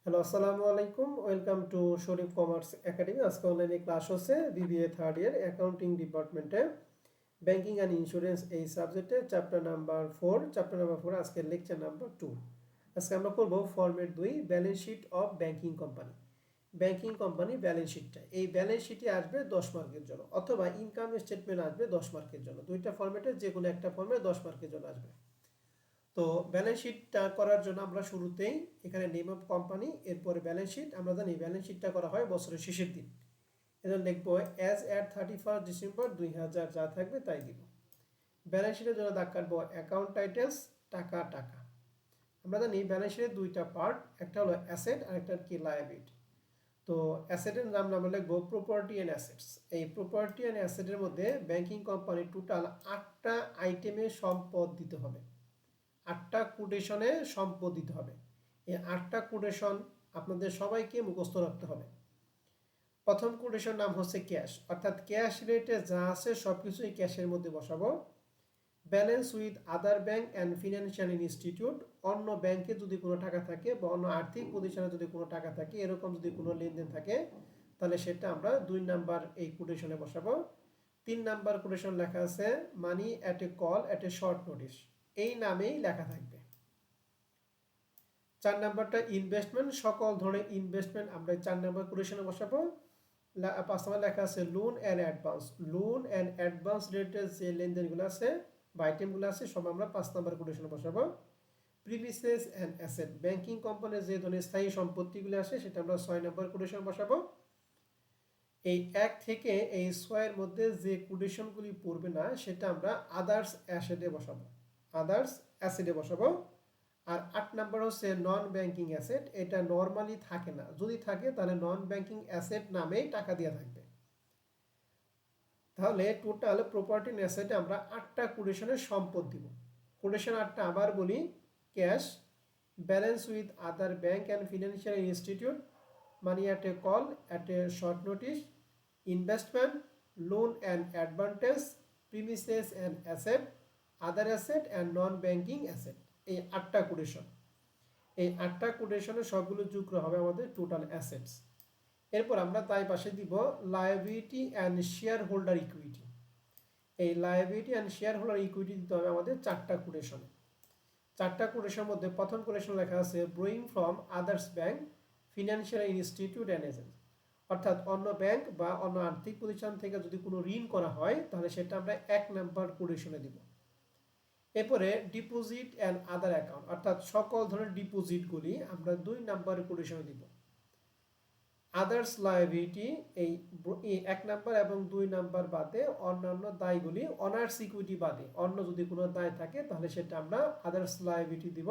Hello, আসসালামু আলাইকুম। Welcome to Sharif commerce academy. আজকে অনলাইনে ক্লাস হচ্ছে বিবিএ থার্ড ইয়ার অ্যাকাউন্টিং ডিপার্টমেন্টে ব্যাংকিং অ্যান্ড ইন্স্যুরেন্স এই সাবজেক্টে চ্যাপ্টার নাম্বার 4 আজকের লেকচার নাম্বার 2। আজকে আমরা করব format 2 balance sheet of banking company. Banking company balance শিটটা এই ব্যালেন্স শিটে আসবে 10 মার্কের জন্য, অথবা ইনকাম স্টেটমেন্ট আসবে 10 মার্কের জন্য। দুইটা ফরম্যাটে যে কোনো একটা ফরম্যাট 10 মার্কের জন্য আসবে। তো ব্যালেন্স শিটটা করার জন্য আমরা শুরুতেই এখানে নেম অফ কোম্পানি, এরপরে ব্যালেন্স শিট। আমরা জানি ব্যালেন্স শিটটা করা হয় বছরের শেষের দিন। এজন্য লিখবো অ্যাজ অ্যাট 31 ডিসেম্বর 2000 যা থাকবে তাই দিব। ব্যালেন্স শিটের জন্য দাগ কাটবো অ্যাকাউন্ট টাইটেলস, টাকা টাকা। আমরা জানি ব্যালেন্স শিটের দুইটা পার্ট, একটা হলো অ্যাসেট আর একটা কি লায়াবিলিটি। তো অ্যাসেটের নাম আমরা লিখবো প্রপার্টি অ্যান্ড অ্যাসেটস। এই প্রপার্টি অ্যান্ড অ্যাসেটের মধ্যে ব্যাংকিং কোম্পানির টোটাল 8টা আইটেমে সম্পদ দিতে হবে। 8টা কোটেশনে সম্পদ দিতে হবে। এই 8টা কোটেশন আপনাদের সবাইকে মুখস্থ রাখতে হবে। প্রথম কোটেশন নাম হচ্ছে ক্যাশ, অর্থাৎ ক্যাশ রেটে যা আছে সব কিছুই ক্যাশের মধ্যে বসাবো। Balance with other bank and financial institute, অন্য ব্যাংকে যদি কোনো টাকা থাকে বা অন্য আর্থিক প্রতিষ্ঠানে যদি কোনো টাকা থাকে, এরকম যদি কোনো লেনদেন থাকে, তাহলে সেটা আমরা 2 নাম্বার এই কোটেশনে বসাবো। 3 নাম্বার কোটেশন লেখা আছে মানি at a call at a short notice, এই নামেই লেখা থাকবে। 4 নাম্বারটা ইনভেস্টমেন্ট, সকল ধরনের ইনভেস্টমেন্ট আমরা 4 নাম্বার কোটেশনে বসাবো। 5 নাম্বার লেখা আছে loan and advance, loan and advance related যে লেনদেনগুলো আছে বা আইটেমগুলো আছে সব আমরা 5 নাম্বার কোটেশনে বসাবো। প্রিমিসেস অ্যান্ড অ্যাসেট, ব্যাংকিং কোম্পানির যে ধরনের স্থায়ী সম্পত্তিগুলো আছে সেটা আমরা 6 নাম্বার কোটেশনে বসাবো। এই 1 থেকে এই 6 এর মধ্যে যে কোটেশনগুলি পড়বে না সেটা আমরা আদার্স অ্যাসেটে বসাবো, আদার্স অ্যাসেটে বসাবো। আর 8 নাম্বার হচ্ছে নন ব্যাংকিং অ্যাসেট, এটা নর্মালি থাকে না, যদি থাকে তাহলে নন ব্যাংকিং অ্যাসেট নামেই টাকা দেওয়া থাকবে। তাহলে টোটাল প্রপার্টি অ্যাসেটে আমরা 8টা কোটেশনের সম্পদ দিব। কোটেশন 8টা আবার বলি: cash, balance with other bank and financial institute, money at a call at a short notice, investment, loan and advantage, premises and asset, other asset and non banking asset. এই 8টা quotation, এই 8টা কোটেশনে সবগুলো যুক্ত হবে আমাদের total assets. এরপর আমরা তাই পাশে দিব liability and share holder equity. এই liability and share holder equity দিতে হবে আমাদের 4টা কোটেশনে। 4টা কোটেশনের মধ্যে প্রথম কোটেশন লেখা আছে borrowing from others bank, financial institute and agent, অর্থাৎ অন্য ব্যাংক বা অন্য আর্থিক প্রতিষ্ঠান থেকে যদি কোনো ঋণ করা হয় তাহলে সেটা আমরা 1 নাম্বার কোটেশনে দিব। এরপরে ডিপোজিট অ্যান্ড আদার অ্যাকাউন্ট, অর্থাৎ সকল ধরনের ডিপোজিটগুলি আমরা 2 নাম্বার কোটেশনে দিব। আদার্স লায়াবিলিটি, এই 1 নাম্বার এবং 2 নাম্বার বাদে অন্যান্য দায়গুলি, অনার্স ইকুইটি বাদে অন্য যদি কোনো দায় থাকে তাহলে সেটা আমরা আদার্স লায়াবিলিটি দিব।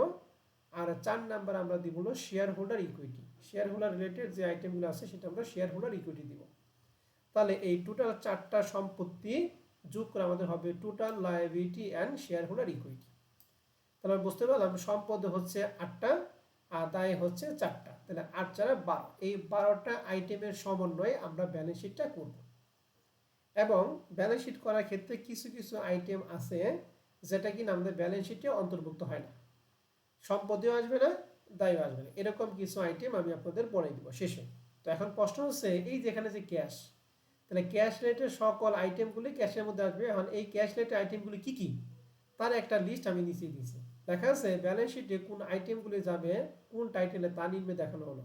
আর 4 নাম্বার আমরা দিব হলো share holder equity, share holder related যে আইটেমগুলো আছে সেটা আমরা শেয়ার হোল্ডার ইকুইটি দিব। তাহলে এই টোটাল 4টা সম্পত্তি যোগ করে আমাদের হবে total liability and share holder equity. তাহলে বুঝতে পারলাম সম্পদ হচ্ছে 8টা আর দায় হচ্ছে 4টা, তাহলে 8 4 12, এই 12টা আইটেমের সমন্বয়ে আমরা ব্যালেন্স শিটটা করব। এবং ব্যালেন্স শিট করার ক্ষেত্রে কিছু কিছু আইটেম আছে যেটা কিনা আমাদের ব্যালেন্স শিটে অন্তর্ভুক্ত হয় না, সম্পদেও আসবে না, দায়ও আসবে না, এরকম কিছু আইটেম আমি আপনাদের বলে দিব শেষে। তো এখন প্রশ্ন হচ্ছে এই যেখানে যে ক্যাশ, তাহলে ক্যাশ রেটের সকল আইটেমগুলি ক্যাশের মধ্যে আসবে। এখন এই ক্যাশ রেটের আইটেমগুলি কি কি তার একটা লিস্ট আমি নিচে দিয়েছি। দেখা আছে ব্যালেন্স শিটে কোন আইটেমগুলি যাবে কোন টাইটেলে তা নিম্নে দেখানো হলো।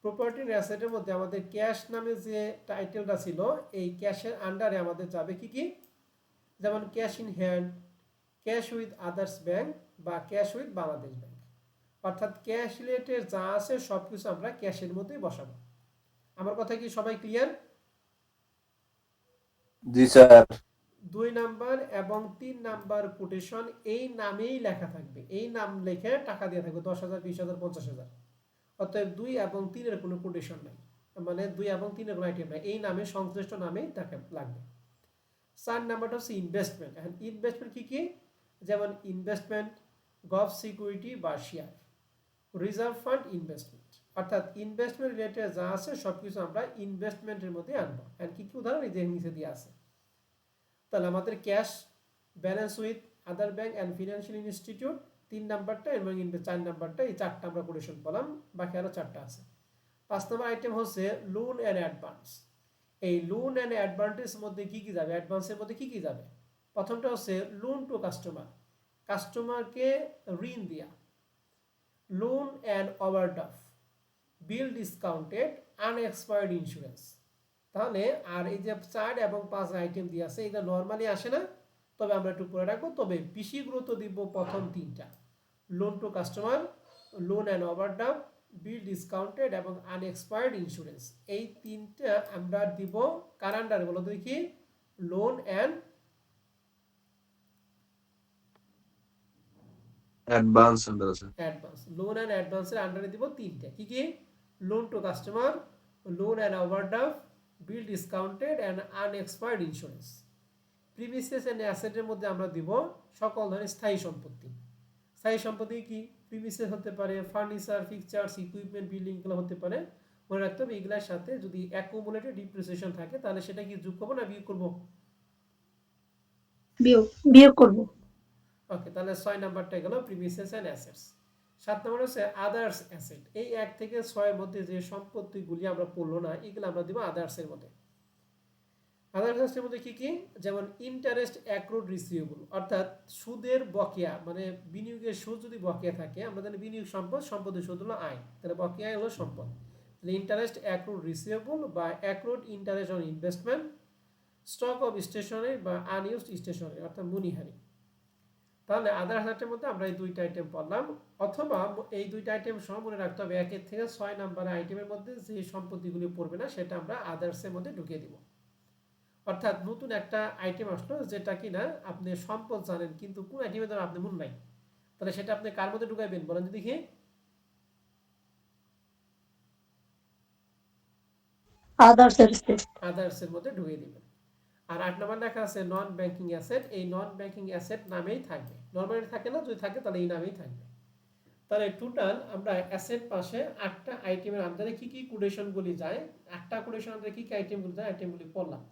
প্রপার্টি অ্যাসেটের মধ্যে আমাদের ক্যাশ নামে যে টাইটেলটা ছিল এই ক্যাশের আন্ডারে আমাদের যাবে কি কি, যেমন cash in hand, cash with others bank বা ক্যাশ উইথ বাংলাদেশ ব্যাংক, অর্থাৎ ক্যাশ রিলেটেড যা আছে সব কিছু আমরা ক্যাশের মধ্যেই বসাবো। আমার কথা কি সবাই ক্লিয়ার? জি স্যার। 2 নাম্বার এবং 3 নাম্বার কোটেশন এই নামেই লেখা থাকবে, এই নাম লিখে টাকা দিয়ে থাকবে 10,000 20,000 50,000। অতএব 2 এবং 3 এর কোনো কোটেশন নাই, মানে 2 এবং 3 এর কোনো আইটেম নাই, এই নামে সংশ্লিষ্ট নামেই তাকে লাগবে। 4 নাম্বারটা হচ্ছে ইনভেস্টমেন্ট। এখন ইনভেস্টমেন্ট কি কি, যেমন ইনভেস্টমেন্ট, গভ সিকিউরিটি বা শেয়ার, রিজার্ভ ফান্ড, ইনভেস্টমেন্ট, অর্থাৎ ইনভেস্টমেন্ট রিলেটেড যা আছে সবকিছু আমরা ইনভেস্টমেন্টের মধ্যে আনবো। আর কি কি উদাহরণ এই যে নিচে দিয়ে আছে। তাহলে আমাদের cash, balance with other bank and financial institute, 3 নাম্বারটা এবং 4 নাম্বারটা, এই 4টা আমরা কোটেশন পেলাম, বাকি আরো 4টা আছে। 5 নম্বর আইটেম হচ্ছে লোন এন্ড অ্যাডভান্স। এই লোন এন্ড অ্যাডভান্সের মধ্যে কি কি যাবে, অ্যাডভান্সের মধ্যে কি কি যাবে? প্রথমটা হচ্ছে লোন টু কাস্টমার, কাস্টমারকে ঋণ দেয়া। Loan and overdraft, bill discounted, unexpired insurance. তাহলে আর এই যে 4 এবং 5 আইটেম দিয়ে আছে, এটা নর্মালি আসে না, তবে আমরা একটু পরে রাখবো। তবে বেশি গুরুত্ব দিব প্রথম 3টা, loan to customer, loan and overdraft, bill discounted এবং আনএক্সপায়ার্ড ইন্স্যুরেন্স। এই 3টা আমরা দিব কার আন্ডারে বলো দেখি? লোন অ্যান্ড অ্যাডভান্স আন্ডার আছে। অ্যাডভান্স। লোন অ্যান্ড অ্যাডভান্সের আন্ডারে দিব 3টা, কি কি? Loan to customer, loan and overdraft, bill discounted and unexpired insurance. Premises and অ্যাসেটের মধ্যে আমরা দিব সকল ধরনের স্থায়ী সম্পত্তি। স্থায়ী সম্পত্তি কি? প্রিমিসেস হতে পারে, ফার্নিচার, ফিকচার্স, ইকুইপমেন্ট, বিল্ডিং, এগুলো হতে পারে। মনে রাখতে হবে এগুলোর সাথে যদি অ্যাকুমুলেটেড ডিপ্রিসিয়েশন থাকে তাহলে সেটা কি যোগ করবো না বিয়োগ করবো? বিয়োগ করব। ওকে, তাহলে 6 নাম্বারটা গেল প্রিমিসেস এন্ড অ্যাসেটস। 7 নম্বর হচ্ছে আদার্স অ্যাসেট। এই 1 থেকে 6 এর মধ্যে যে সম্পত্তিগুলি আমরা পড়লো না, এগুলো আমরা দিব আদার্স এর মধ্যে। আদার্স অ্যাসেটের মধ্যে কি কি? যেমন ইন্টারেস্ট অ্যাক্রুড রিসিভেবল, অর্থাৎ সুদের বকেয়া, মানে বিনিয়োগের সুদ যদি বকেয়া থাকে, আমরা জানি বিনিয়োগ সম্পদ, সম্পদের সুদ হলো আয়, তাহলে বকেয়া হলো সম্পদ। তাহলে ইন্টারেস্ট অ্যাক্রুড রিসিভেবল বা accrued interest on investment, stock of stationery বা আনইউজড স্টেশনারি, অর্থাৎ মুনিহারি। তাহলে আদার হাজারটার মধ্যে আমরা এই 2টা আইটেম পড়লাম, অথবা এই 2টা আইটেম সহ মনে রাখতে হবে 1 থেকে 6 নাম্বার আইটেমের মধ্যে যে সম্পত্তিগুলি পড়বে না সেটা আমরা আদার্সের মধ্যে ঢুকিয়ে দিব। অর্থাৎ নতুন একটা আইটেম আসলো যেটা কিনা আপনি সম্পদ জানেন কিন্তু কোন আইটেমের দ্বারা আপনি মনে নাই, তাহলে সেটা আপনি কার মধ্যে ঢুকাইবেন বলেন তো দেখি? আদার্সের মধ্যে ঢুকিয়ে দিবেন। আর 8 নম্বর লেখা আছে নন ব্যাংকিং অ্যাসেট। এই নন ব্যাংকিং অ্যাসেট নামেই থাকবে, নরমালি থাকে না, যদি থাকে তাহলে এই নামেই থাকবে। তাহলে টোটাল আমরা অ্যাসেট পাশে 8টা আইটেমের আন্ডারে কি কি কোটেশনগুলি যায়, 8টা কোটেশন আন্ডারে কি কি আইটেমগুলি যায়, আইটেমগুলি পড়লাম।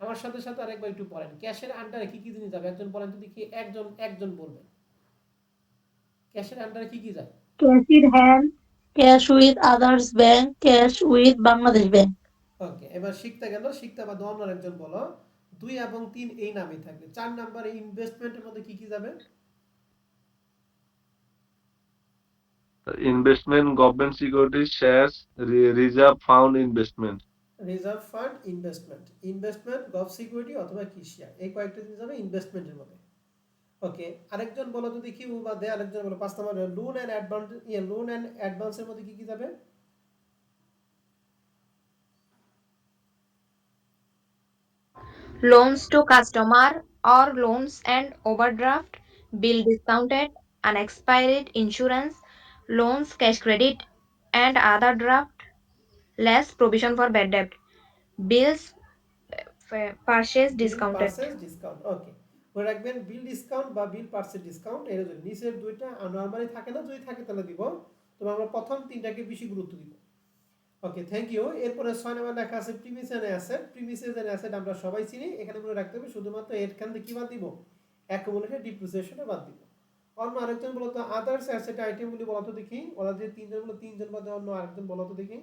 আমার সাথে সাথে আরেকবার একটু পড়েন, ক্যাশের আন্ডারে কি কি জিনিস যাবে একজন বলেন তো দেখি, একজন বলবেন। ক্যাশের আন্ডারে কি কি যায়? Cash in hand, cash with others bank, cash with Bangladesh bank. Okay, এবার শিখতে গেল, শিখতে বা অন্য একজন বলো। 2 এবং 3 এই নামই থাকবে। 4 নম্বরে ইনভেস্টমেন্টের মধ্যে কি কি যাবে? Investment, government security, shares, reserve fund, investment. Reserve fund, investment, gov security অথবা কি শেয়ার, এই কয়েকটা জিনিস যাবে ইনভেস্টমেন্টের মধ্যে। ওকে, আরেকজন বলো তো দেখি, ও বাদে আরেকজন বলো। 5 নম্বরে loan and advance, loan and অ্যাডভান্সের মধ্যে কি কি যাবে? Loans to customer or loans and overdraft, bill discounted, unexpired insurance, loans cash credit and other draft, less provision for bad debt, bills purchase bill discounted. Purchase discount. Okay, মনে রাখবেন বিল discount বা বিল purchase discount এর জন্য নিচের 2টা normally থাকে না, যদি থাকে তাহলে দিব, তবে আমরা প্রথম 3টাকে বেশি গুরুত্ব দিব। Okay, thank you. এরপরে 6 নম্বর লেখা আছে premises and asset. Premises and asset আমরা সবাই চিনি, এখানে মনে রাখতে হবে শুধুমাত্র এখান থেকে কি বাদ দিব? অ্যাকুমুলেটেড ডিপ্রিসিয়েশনে বাদ দিব। অন্য আরেকজন বলো তো আদার্স অ্যাসেট আইটেমগুলি বলো তো দেখি, ওরা যে 3জন বলো, 3জন বাদে অন্য আরেকজন বলো তো দেখি।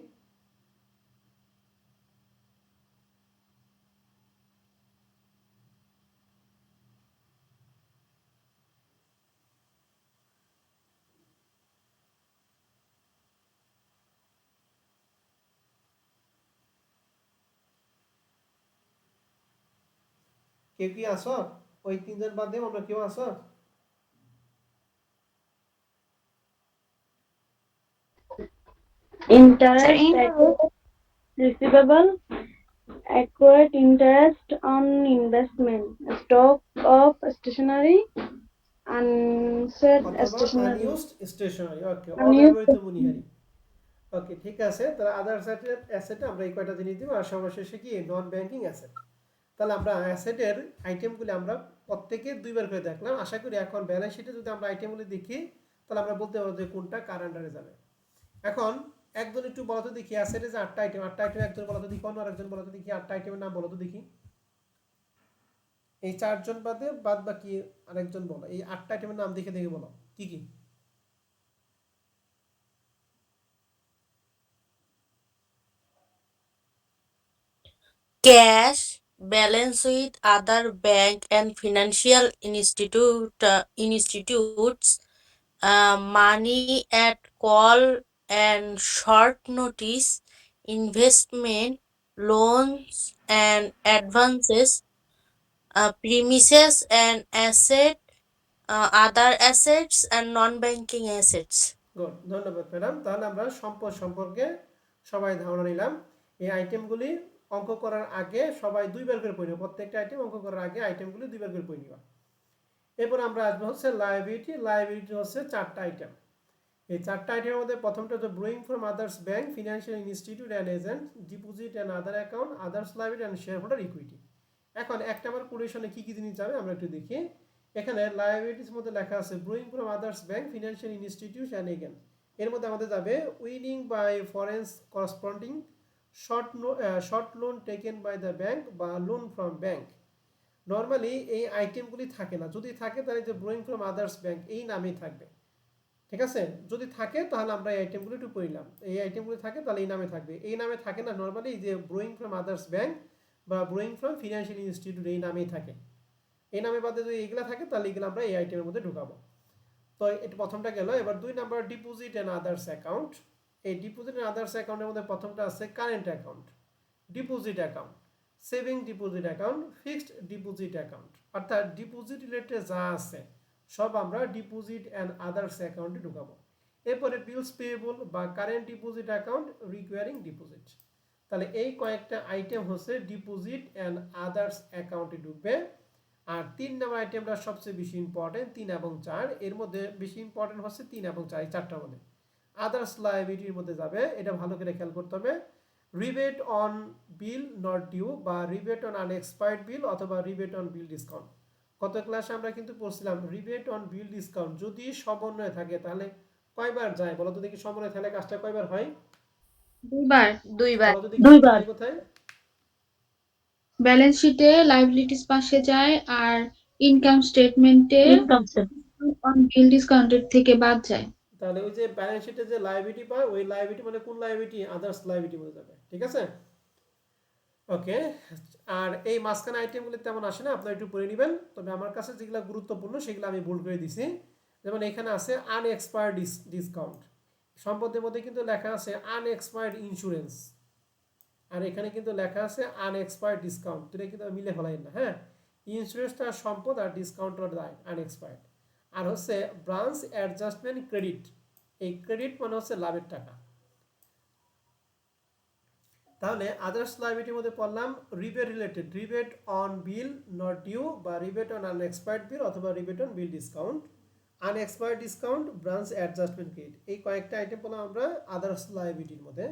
কেউ কি আসো? ওই 3জন বাদে অন্য কেউ আসো? Interest receivable, accrued interest on investment, stock of stationery, unused অথবা stationery, আনইউজড স্টেশনারি। ওকে, unused অব্যবহৃত মুনিহারি। ওকে, ঠিক আছে। তাহলে আদার্স অ্যাসেট আমরা এই কয়টা জিনিস দিব, আর সর্বশেষে কি নন ব্যাংকিং অ্যাসেট। তাহলে আমরা অ্যাসেটের আইটেমগুলি আমরা প্রত্যেকে 2বার করে দেখলাম। আশা করি এখন ব্যালেন্স শিটে যদি আমরা আইটেমগুলি দেখি তাহলে আমরা বলতে পারবো যে কোনটা কার আন্ডারে যাবে। এখন একজন একটু বলতো দেখি, অ্যাসেটে যে 8টা আইটেম, 8টা আইটেম একজন বলতো দেখি, অন্য আরেকজন বলতো দেখি 8টা আইটেমের নাম বলতো দেখি। এই 4জন বাদে বাদ বাকি আরেকজন বলো, এই 8টা আইটেমের নাম দেখে দেখে বলো। কি কি? cash, balance with other bank and financial institutes, money at call and short notice, investment, loans and advances, premises and asset, other assets and non-banking assets. Good, ধন্যবাদ ম্যাডাম। তাহলে আমরা সম্পদ সম্পর্কে সবাই ধারণা নিলাম। এই আইটেমগুলি অঙ্ক করার আগে সবাই দুইবার করে পড়ে নিবা, প্রত্যেকটা আইটেম অঙ্ক করার আগে আইটেমগুলি দুইবার করে পড়ে নিবা। এরপর আমরা আসবো হচ্ছে লায়াবিলিটি। লায়াবিলিটি হচ্ছে 4টা আইটেম। এই 4টা আইটেমের মধ্যে প্রথমটা হচ্ছে ব্রোয়িং from others bank, financial institute and agent, deposit and other account, others liability and share holder equity. এখন 1 নম্বর কোটেশনে কি কি জিনিস যাবে আমরা একটু দেখি। এখানে লায়াবিলিটিস মধ্যে লেখা আছে borrowing from others bank, financial institute and agent. এর মধ্যে আমাদের যাবে উইনিং by foreign corresponding, short loan taken by the bank বা লোন ফ্রম ব্যাংক। নর্মালি এই আইটেমগুলি থাকে না, যদি থাকে তাহলে যে ব্রোয়িং ফ্রম আদার্স ব্যাংক এই নামেই থাকবে, ঠিক আছে? যদি থাকে তাহলে আমরা এই আইটেমগুলি একটু পড়লাম, এই আইটেমগুলি থাকে তাহলে এই নামে থাকবে। এই নামে থাকে না নর্মালি, যে ব্রোয়িং ফ্রম আদার্স ব্যাংক বা ব্রোয়িং ফ্রম ফিনান্সিয়াল ইনস্টিটিউট এই নামেই থাকে। এই নামে বাদে যদি এইগুলা থাকে তাহলে এগুলো আমরা এই আইটেমের মধ্যে ঢুকাবো। তো এটা প্রথমটা গেল। এবার 2 number deposit and others account. এই ডিপোজিট অ্যান্ড আদার্স অ্যাকাউন্টের মধ্যে প্রথমটা আছে current account, deposit account, saving deposit account, fixed deposit account. অর্থাৎ ডিপোজিট রিলেটেড যা আছে সব আমরা ডিপোজিট অ্যান্ড আদার্স অ্যাকাউন্টে ঢুকাবো। এরপরে বিলস পেয়েবল বা current deposit account, recurring deposit. তাহলে এই কয়েকটা আইটেম হচ্ছে ডিপোজিট অ্যান্ড আদার্স অ্যাকাউন্টে ঢুকবে। আর 3 নম্বর আইটেমটা সবচেয়ে বেশি ইম্পর্টেন্ট, 3 এবং 4। এর মধ্যে বেশি ইম্পর্টেন্ট হচ্ছে 3 এবং 4, এই 4টার মধ্যে। আদার্স লায়াবিলিটির মধ্যে যাবে, এটা ভালো করে খেয়াল করতে হবে। Rebate on bill not due বা রিবেট অন আনএক্সপায়ার্ড বিল অথবা রিবেট অন বিল ডিসকাউন্ট। গত ক্লাসে আমরা কিন্তু পড়ছিলাম রিবেট অন বিল ডিসকাউন্ট যদি সমন্বয় থাকে তাহলে কয়বার যায় বলো তো দেখি? সমন্বয় থাকলে কাজটা কয়বার হয়? দুইবার। বলো তো দেখি যায় কোথায়? ব্যালেন্স শিটে লাইবিলিটিস পাশে যায় আর ইনকাম স্টেটমেন্টে অন বিল ডিসকাউন্টেড থেকে বাদ যায়। তাহলে ওই যে ব্যালেন্স শিটে যে লায়াবিলিটি পায় ওই লায়াবিলিটি মানে কোন লায়াবিলিটি? আদার্স লায়াবিলিটি মধ্যে যাবে, ঠিক আছে? ওকে। আর এই মাঝখানে আইটেমগুলো তেমন আসে না, আপনারা একটু পড়ে নেবেন। তবে আমার কাছে যেগুলো গুরুত্বপূর্ণ সেগুলো আমি বোল্ড করে দিছি। যেমন এখানে আছে আনএক্সপায়ার্ড ডিসকাউন্ট, সম্পদের মধ্যে কিন্তু লেখা আছে আনএক্সপায়ার্ড ইন্স্যুরেন্স, আর এখানে কিন্তু লেখা আছে আনএক্সপায়ার্ড ডিসকাউন্ট। দুটো কিন্তু মিলে ফেলাইন না, হ্যাঁ? ইন্স্যুরেন্সটা সম্পদ আর ডিসকাউন্টটা দায় আনএক্সপায়ার্ড। আর হচ্ছে ব্রাঞ্চ অ্যাডজাস্টমেন্ট ক্রেডিট, এই ক্রেডিট মানে হচ্ছে লাভের টাকা। তাহলে আদার্স লায়াবিলিটির মধ্যে পড়লাম rebate related, rebate on bill not due বা রিবেট অন আনএক্সপায়ার্ড বিল অথবা rebate on bill discount, unexpired discount, branch adjustment credit. এই কয়েকটা আইটেম বললাম আমরা আদার্স লায়াবিলিটির মধ্যে।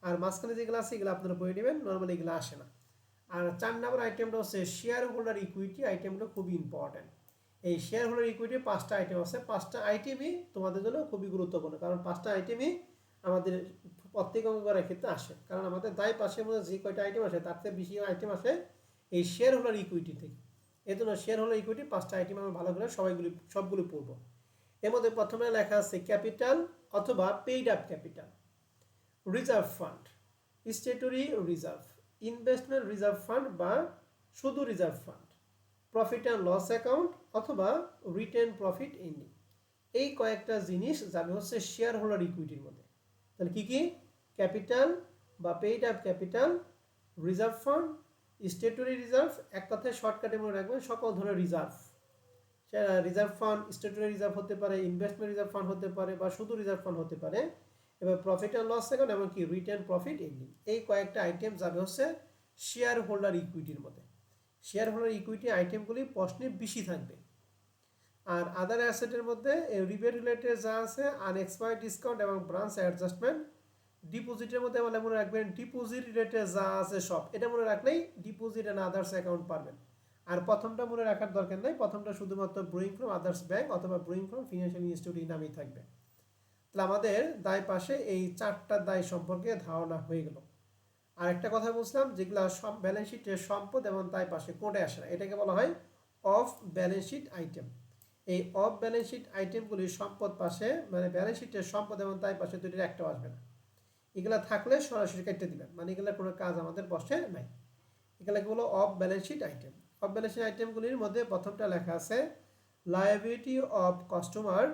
আর মাঝখানে যেগুলো আছে এগুলো আপনারা পড়ে নেবেন, নর্মালি এগুলো আসে না। আর 4 নম্বর আইটেমটা হচ্ছে শেয়ার হোল্ডার ইকুইটি। আইটেমটা খুবই ইম্পর্টেন্ট। এই শেয়ার হোল্ডার ইকুইটির 5টা আইটেম আছে, 5টা আইটেমই তোমাদের জন্য খুবই গুরুত্বপূর্ণ, কারণ 5টা আইটেমই আমাদের প্রত্যেক অঙ্ক করার ক্ষেত্রে আসে। কারণ আমাদের দায় পাশের মধ্যে যে কয়টা আইটেম আসে তার থেকে বেশি আইটেম আসে এই শেয়ার হোল্ডার ইকুইটি থেকে। এই জন্য শেয়ার হোল্ডার ইকুইটি 5টা আইটেম আমরা ভালো করে সবগুলো পড়বো। এর মধ্যে প্রথমে লেখা আছে ক্যাপিটাল অথবা paid up capital, reserve fund, statutory reserve, investment reserve fund বা শুধু reserve fund, profit and loss account অথবা রিটেন প্রফিট এন্ডিং। এই কয়েকটা জিনিস যাবে হচ্ছে শেয়ার হোল্ডার ইকুইটির মধ্যে। তাহলে কি কি? ক্যাপিটাল বা paid up capital, reserve fund, statutory reserve, এক কথায় শর্টকাটে মনে রাখবেন সকল ধরনের reserve. Reserve fund statutory reserve হতে পারে, ইনভেস্টমেন্ট রিজার্ভ ফান্ড হতে পারে বা শুধু রিজার্ভ ফান্ড হতে পারে। এবার প্রফিট অ্যান্ড লস অ্যাকাউন্ট এমনকি রিটেন প্রফিট এন্ডিং, এই কয়েকটা আইটেম যাবে হচ্ছে শেয়ার হোল্ডার ইকুইটির মধ্যে। শেয়ার হোল্ডার ইকুইটি আইটেমগুলি প্রশ্নে বেশি থাকবে। আর আদার অ্যাসেটের মধ্যে রিবেট রিলেটেড যা আছে আনএক্সপায়ার্ড ডিসকাউন্ট এবং ব্রাঞ্চ অ্যাডজাস্টমেন্ট। ডিপোজিটের মধ্যে বলে মনে রাখবেন ডিপোজিট রিলেটেড যা আছে সব, এটা মনে রাখলেই ডিপোজিট অ্যান্ড আদার্স অ্যাকাউন্ট পারবেন। আর প্রথমটা মনে রাখার দরকার নাই, প্রথমটা শুধুমাত্র ব্রোয়িং ফ্রম আদার্স ব্যাংক অথবা ব্রোয়িং ফ্রম ফিনান্সিয়াল ইনস্টিটিউট নামেই থাকবে। তাহলে আমাদের দায় পাশে এই 4টা দায় সম্পর্কে ধারণা হয়ে গেল। আর একটা কথা বলছিলাম, যেগুলো ব্যালেন্স শিটের সম্পদ এবং দায় পাশে কোটে আসে না, এটাকে বলা হয় অফ ব্যালেন্স শিট আইটেম। এই অফ ব্যালেন্স শিট আইটেমগুলি সম্পদ পাশে মানে ব্যালেন্স শিটের সম্পদ এবং তাই পাশে দুটির একটাও আসবে না। এগুলা থাকলে সরাসরি কেটে দিবেন, মানে এগুলা কোনো কাজ আমাদের বসে নাই। এগুলো off balance sheet item. Off balance sheet আইটেমগুলির মধ্যে প্রথমটা লেখা আছে liability of customer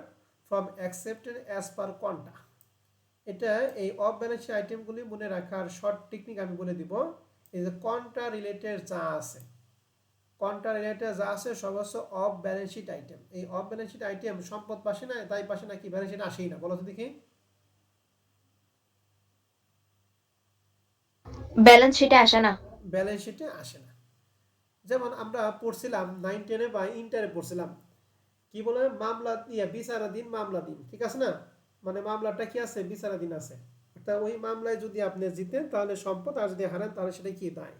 from accepted as per contra. এটা এই অফ ব্যালেন্স শিট আইটেমগুলি মনে রাখার শর্ট টেকনিক আমি বলে দিব। এই যে কন্টা রিলেটেড যা আছে, কন্টা রিলেটেড যা আছে সব হচ্ছে অফ ব্যালেন্স শিট আইটেম। এই অফ ব্যালেন্স শিট আইটেম সম্পদ পাশে না তাই পাশে নাকি ব্যালেন্স শিট আসেই না, বলো তো দেখি। ব্যালেন্স শিটে আসে না। ব্যালেন্স শিটে আসে না। যেমন আমরা পড়ছিলাম 9, 10 বা ইন্টারে পড়ছিলাম কি বলে মামলা বিচারাধীন মামলাধীন, ঠিক আছে না, মানে মামলাটা কি আছে বিচারাধীন আছে। তা ওই মামলায় যদি আপনি জিতেন তাহলে সম্পদ, আর যদি হারান তাহলে সেটা কি দায়।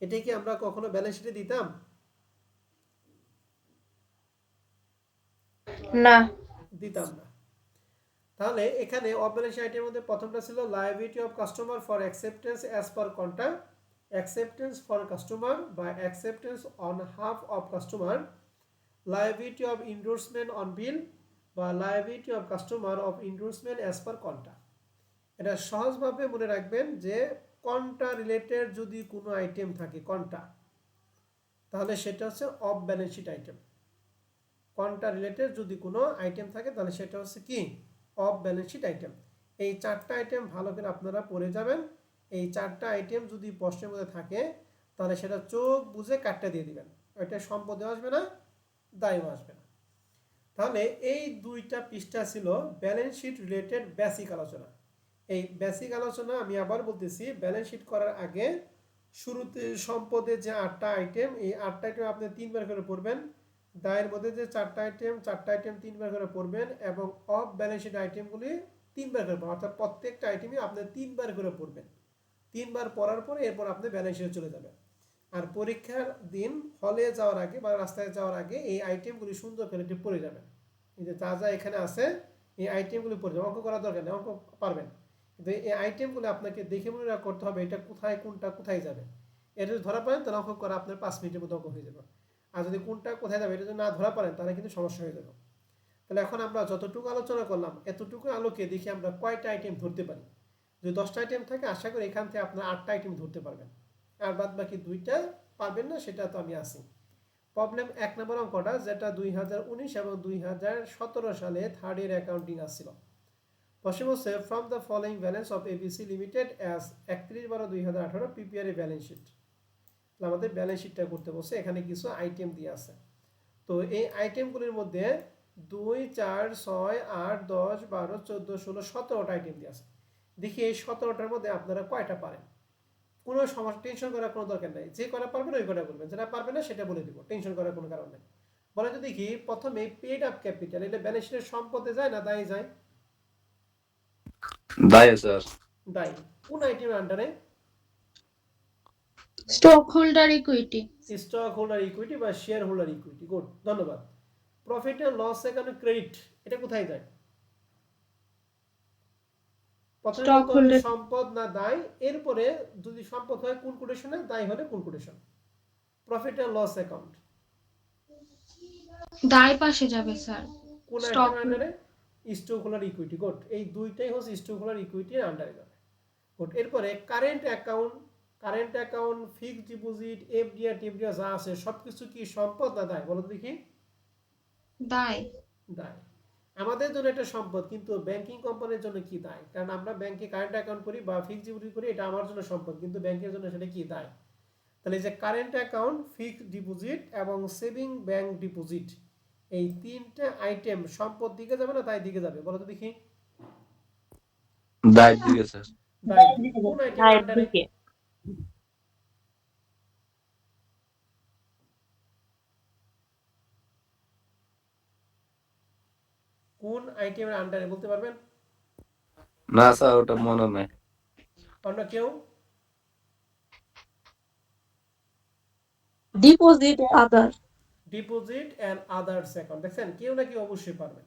এটা কি আমরা কখনো ব্যালেন্স শিটে দিতাম? না। দিতাম না। তাহলে এখানে অফ ব্যালেন্স শিট আইটেমের মধ্যে প্রথমটা ছিল liability of customer for acceptance as per contra, acceptance for customer বা acceptance on half of customer, liability of endorsement on bill বা liability of customer of endorsement as per কন্টা। এটা সহজভাবে মনে রাখবেন যে কন্টা রিলেটেড যদি কোনো আইটেম থাকে কন্টা, তাহলে সেটা হচ্ছে off balance sheet item. Contra related যদি কোনো আইটেম থাকে তাহলে সেটা হচ্ছে কি অফ ব্যালেন্স শিট আইটেম। এই চারটা আইটেম ভালো করে আপনারা পড়ে যাবেন। এই চারটা আইটেম যদি প্রশ্নের মধ্যে থাকে তাহলে সেটা চোখ বুঝে কাটটা দিয়ে দিবেন, ওইটা সম্পদে আসবে না, দায়ও আসবে না। তাহলে এই দুইটা পৃষ্ঠা ছিল ব্যালেন্স শিট রিলেটেড বেসিক আলোচনা। এই বেসিক আলোচনা আমি আবার বলতেছি, ব্যালেন্স শিট করার আগে শুরুতে সম্পদের যে 8টা আইটেম, এই 8টা আইটেম আপনি 3বার করে পড়বেন। দায়ের মধ্যে যে 4টা আইটেম 3বার করে পড়বেন এবং অফ ব্যালেন্স শিট আইটেমগুলি 3বার করে পড়বেন, অর্থাৎ প্রত্যেকটা আইটেমই আপনি 3বার করে পড়বেন। 3বার পড়ার পরে এরপর আপনি ব্যালেন্স শিটে চলে যাবেন। আর পরীক্ষার দিন হলে যাওয়ার আগে বা রাস্তায় যাওয়ার আগে এই আইটেমগুলি সুন্দর করে একটু পড়ে যাবেন। এই যে যা যা এখানে আছে এই আইটেমগুলি পড়ে যাবেন, অঙ্ক করার দরকার নেই, অঙ্ক পারবেন, কিন্তু এই আইটেমগুলো আপনাকে দেখে মনে করতে হবে এটা কোথায় কোনটা কোথায় যাবে। এটা যদি ধরা পড়েন তাহলে অঙ্ক করা আপনার 5 মিনিটের মধ্যে অঙ্ক হয়ে যাবে। আর যদি কোনটা কোথায় যাবে এটা যদি না ধরা পড়েন তাহলে কিন্তু সমস্যা হয়ে যাবে। তাহলে এখন আমরা যতটুকু আলোচনা করলাম এতটুকু আলোকে দেখি আমরা কয়টা আইটেম ধরতে পারি। যদি 10টা আইটেম থাকে আশা করি এখান থেকে আপনার 8টা আইটেম ধরতে পারবেন, আর বাদ বাকি 2টা পারবেন না, সেটা তো আমি আছি। প্রবলেম 1 নম্বর অঙ্কটা যেটা 2019 এবং 2017 সালে থার্ড ইয়ার অ্যাকাউন্টিং আসছিল। প্রশ্ন হচ্ছে from the following balance of ABC limited as 31/12/2018 prepare a balance sheet. আমাদের ব্যালেন্স শিটটা করতে বলছে, এখানে কিছু আইটেম দিয়ে আছে। তো এই আইটেমগুলির মধ্যে 2, 4, 6, 8, 10, 12, 14, 16, 17টা আইটেম দিয়ে আছে। দেখি এই 17টার মধ্যে আপনারা কয়টা পারেন। কোনো সমস্যা, টেনশন করার কোনো দরকার নাই, যে করা পারবেন ওই কটা বলবেন, যেটা পারবেন না সেটা বলে দিব, টেনশন করার কোনো কারণ নেই। বলে তো দেখি প্রথমে পেড আপ ক্যাপিটাল, এটা ব্যালেন্স শিটের সম্পদে যায় না দায়ে যায়? দায় স্যার। দায়। কোন আইটেমের আন্ডারে? Stock holder equity. Stock holder equity বা শেয়ার হোল্ডার ইকুইটি। গুড, ধন্যবাদ। Profit and loss account credit, এটা কোথায় যায়? প্রথমে সম্পদ না দায়, এরপরে যদি সম্পদ হয় কোন কোটেশনে, দায় হলে কোন quotation. Profit and loss account দায় পাশে যাবে স্যার। কোন আইটেমের আন্ডারে? Stock holder equity. গুড, এই দুইটাই হচ্ছে স্টক হোল্ডার ইকুইটির আন্ডারে যাবে। গুড, এরপরে current account, fixed deposit, FDR TFDR যা আছে সবকিছু কি সম্পদ না দায়, বলো দেখি। দায়। দায়। আমাদের জন্য এটা সম্পদ, কিন্তু ব্যাংকিং কোম্পানির জন্য কি দায়? কারণ আমরা ব্যাংকে কারেন্ট অ্যাকাউন্ট করি বা ফিক্সড ডিপোজিট করি, এটা আমার জন্য সম্পদ, কিন্তু ব্যাংকের জন্য সেটা কি দায়। তাহলে যে কারেন্ট অ্যাকাউন্ট, ফিক্সড ডিপোজিট এবং সেভিং ব্যাংক ডিপোজিট, এই তিনটা আইটেম সম্পদ দিকে যাবে না দায় দিকে যাবে, বলো তো দেখি। দায় দিকে স্যার। দায়। কোন আইটেমের আন্ডারে? কোন আইটেমের আন্ডারে বলতে পারবেন? না স্যার ওটা মনে নাই। অন্য কেউ? Deposit other. Deposit and others account. দেখছেন কেউ না কেউ অবশ্যই পারবেন।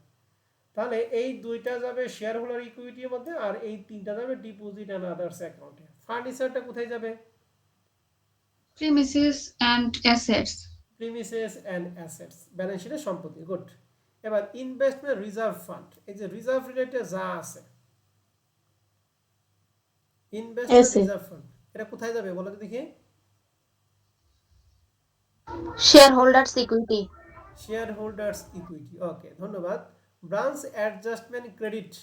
তাহলে এই দুইটা যাবে শেয়ার হোল্ডার ইকুইটির মধ্যে, আর এই তিনটা যাবে ডিপোজিট এন্ড আদার্স অ্যাকাউন্টে। ফার্নিচারটা কোথায় যাবে? Premises and assets. Premises and assets, balance শিটের সম্পত্তি। গুড, এবার ইনভেস্টমেন্ট রিজার্ভ ফান্ড, এই যে রিজার্ভ রিলেটেড যা আছে ইনভেস্টমেন্ট Asset. রিজার্ভ ফান্ড, এটা কোথায় যাবে বলো তো দেখি? shareholders equity, shareholders equity. Okay, ধন্যবাদ। ব্রাঞ্চ অ্যাডজাস্টমেন্ট ক্রেডিট,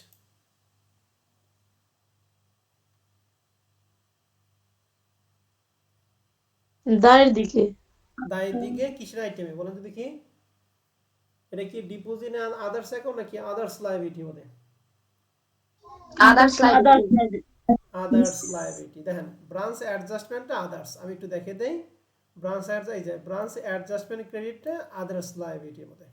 দায়ের দিকে। দায়ের দিকে কিসের আইটেমে বলেন তো দেখি? এটা কি ডিপোজিট এন্ড আদার্স অ্যাকাউন্ট নাকি আদার্স লায়াবিলিটি হবে? others liability, Others. Others liability. দেখেন ব্রাঞ্চ অ্যাডজাস্টমেন্টটা আদার্স, আমি একটু দেখে দেই। এই যে ব্রাঞ্চ অ্যাডজাস্টমেন্ট ক্রেডিটটা আদার্স লায়াবিলিটির মধ্যে।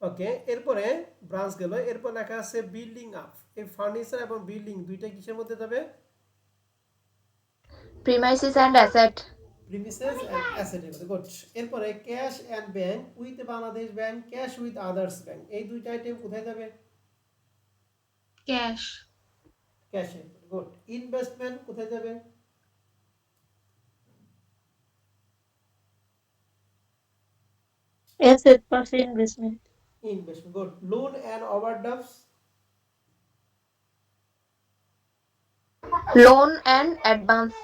ওকে, এরপরে ব্রাঞ্চ গেল, এরপর লেখা আছে বিল্ডিং আপ। এই ফার্নিচার এবং বিল্ডিং দুইটা কিসের মধ্যে যাবে? premises and asset, premises and অ্যাসেটের মধ্যে। গুড। এরপরে cash and bank with Bangladesh bank, cash with others bank, এই দুইটা আইটেম কোথায় যাবে? ক্যাশ, ক্যাশে। গুড। ইনভেস্টমেন্ট কোথায় যাবে? Asset পাশে investment. Investment. Good. Loan and overdrafts, loan and advance,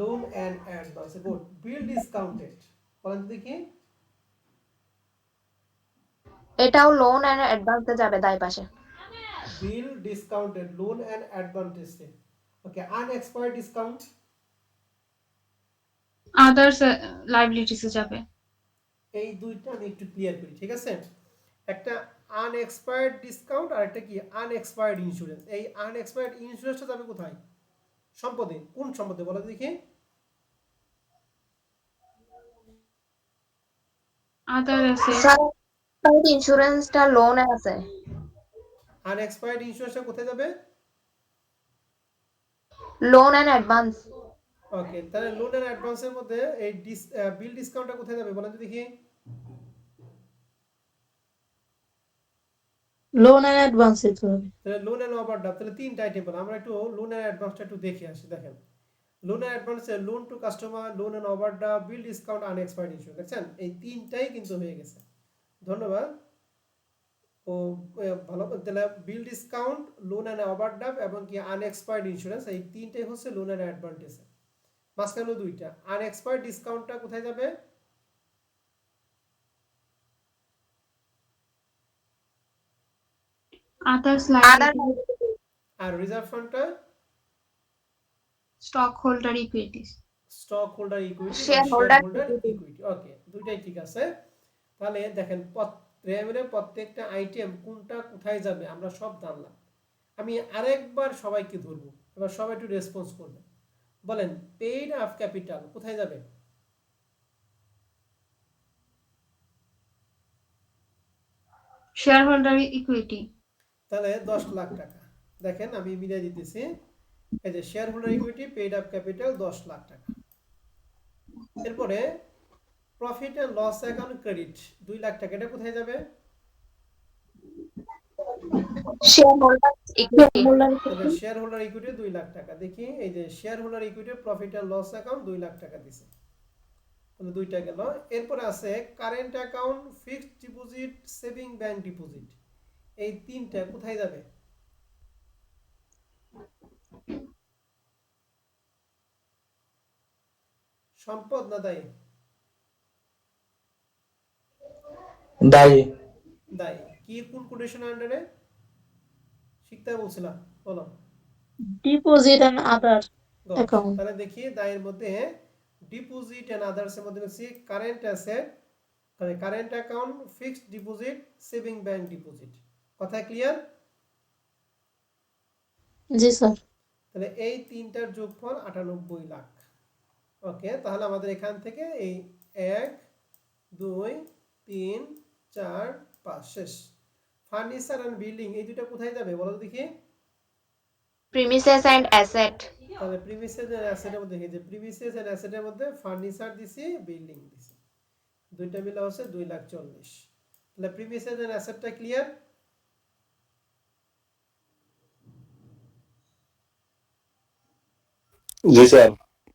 loan and advance. Good. Bill discounted, বলেন তো দেখি? এটাও লোন এন্ড অ্যাডভান্সে যাবে দায় পাশে, বিল ডিসকাউন্টেড, লোন এন্ড অ্যাডভান্টেজে। ওকে, আনএক্সপায়ার্ড ডিসকাউন্ট, আদার্স লাইবিলিটিসে যাবে। এই দুইটা আমি একটু ক্লিয়ার করি, ঠিক আছে? একটা আনএক্সপায়ার্ড ডিসকাউন্ট আর একটা কি আনএক্সপায়ার্ড ইন্স্যুরেন্স। এই আনএক্সপায়ার্ড ইন্স্যুরেন্সটা যাবে কোথায়? সম্পদে। কোন সম্পদে বলো তো দেখি? আদার অ্যাসেট, স্যার ইন্স্যুরেন্সটা লোনে আছে, আনএক্সপায়ার্ড ইন্স্যুরেন্সটা কোথায় যাবে? লোন এন্ড অ্যাডভান্স, ওকে, তাহলে লোন এন্ড অ্যাডভান্সের মধ্যে এই বিল ডিসকাউন্টটা কোথায় যাবে বলেন তো দেখি? Loan and advance এ তো হবে। তাহলে লোন এন্ড ওভারড্রাফট, তাহলে তিনটা আইটেম পেলাম। আমরা একটু লোন এন্ড অ্যাডভান্সটা একটু দেখে আসি। দেখেন লোন এন্ড অ্যাডভান্সে loan to customer, loan and overdraft, bill discount, unexpired insurance, দেখছেন এই তিনটাই কিন্তু হয়ে গেছে। ধন্যবাদ। ও ভালো। তাহলে বিল ডিসকাউন্ট, লোন এন্ড ওভারড্রাফট এবং কি আনএক্সপায়ার্ড ইন্স্যুরেন্স, এই তিনটাই হচ্ছে লোন এন্ড অ্যাডভান্টেজ। মাঝখানে দুইটা আনএক্সপায়ার্ড ডিসকাউন্টটা কোথায় যাবে? আদার্স আদার লাইবিলিটি, আর রিজার্ভ ফান্ডটা stockholder equities. Stock holder equity, Shareholder equity. Okay, দুইটাই ঠিক আছে। তাহলে দেখেন প্রত্যেকটা আইটেম কোনটা কোথায় যাবে আমরা সব জানলাম। আমি আরেকবার সবাইকে ধরবো, এবার সবাই একটু রেসপন্স করবে। বলেন পেইড আপ ক্যাপিটাল কোথায় যাবে? শেয়ার হোল্ডার ইকুইটি, তাহলে 10 লাখ টাকা। দেখেন আমি মিলিয়ে দিতেছি, এই যে share holder equity, paid up capital 10 lakh টাকা। এরপরে profit and loss account credit 2 lakh টাকা, এটা কোথায় যাবে? shareholders equity, তাহলে শেয়ার হোল্ডার ইকুইটি 2 লাখ টাকা। দেখি এই যে share holder equity profit and loss account 2 lakh টাকা দিছে, তাহলে দুইটা গেল। এরপরে আছে current account, fixed deposit, saving bank deposit, এই তিনটা কোথায় যাবে? সম্পদ না দায়ী? দায়ী। দায়ী। কি কোন কন্ডিশন আন্ডারে শিখতে বলছিলাম বলো? Deposit and other Good. account. তাহলে দেখি দায়ের মধ্যে ডিপোজিট এন্ড আদার্স এর মধ্যে লিখছি কারেন্ট অ্যাসেট, তাহলে current account, fixed deposit, saving bank deposit. কথা ক্লিয়ার? জি স্যার। তাহলে এই তিনটার যোগফল 98 লাখ। ওকে, তাহলে আমাদের এখান থেকে এই 1 2 3 4 5 শেষ। ফার্নিচার এন্ড বিল্ডিং এই দুটো কোথায় যাবে বলো তো দেখি? premises and asset, তাহলে প্রিমিসেস এন্ড অ্যাসেটের মধ্যে এই যে প্রিমিসেস এন্ড অ্যাসেটের মধ্যে ফার্নিচার দিছি, বিল্ডিং দিছি, দুইটা মিলে হচ্ছে 2,40,000। তাহলে প্রিমিসেস এন্ড অ্যাসেটটা ক্লিয়ার? জি স্যার।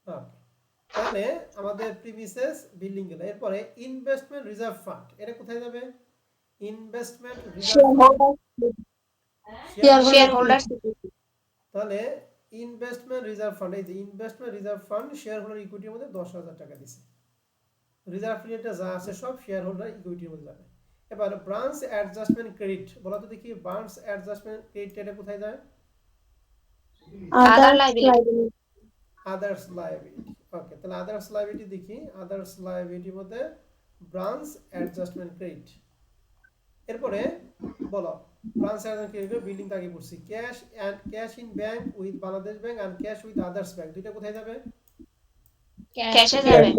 ওকে, তাহলে আমাদের প্রিমিসেস বিল্ডিং গেল। এরপরে ইনভেস্টমেন্ট রিজার্ভ ফান্ড, এটা কোথায় যাবে? ইনভেস্টমেন্ট রিজার্ভ shareholders তাহলে ইনভেস্টমেন্ট রিজার্ভ ফান্ড, এই যে investment reserve fund shareholder ইকুইটির মধ্যে 10,000 টাকা দিছে। রিজার্ভ রেটে যা আছে সব শেয়ার হোল্ডার ইকুইটির মধ্যে যাবে। এবার ব্রাঞ্চ অ্যাডজাস্টমেন্ট ক্রেডিট, বলা তো দেখি ব্রাঞ্চ অ্যাডজাস্টমেন্ট ক্রেডিট এটা কোথায় যায়? other liability others liability. Okay, তাহলে আদার্স লায়াবিলিটি দেখি, আদার্স লায়াবিলিটির মধ্যে ব্রাঞ্চ অ্যাডজাস্টমেন্ট ক্রেডিট। এরপরে বলো ব্রাঞ্চ অ্যাডজাস্টমেন্ট ক্রেডিট বিল্ডিং আগে পড়ছি, cash in bank with Bangladesh bank and cash with others bank, দুইটা কোথায় যাবে? cash এ যাবে।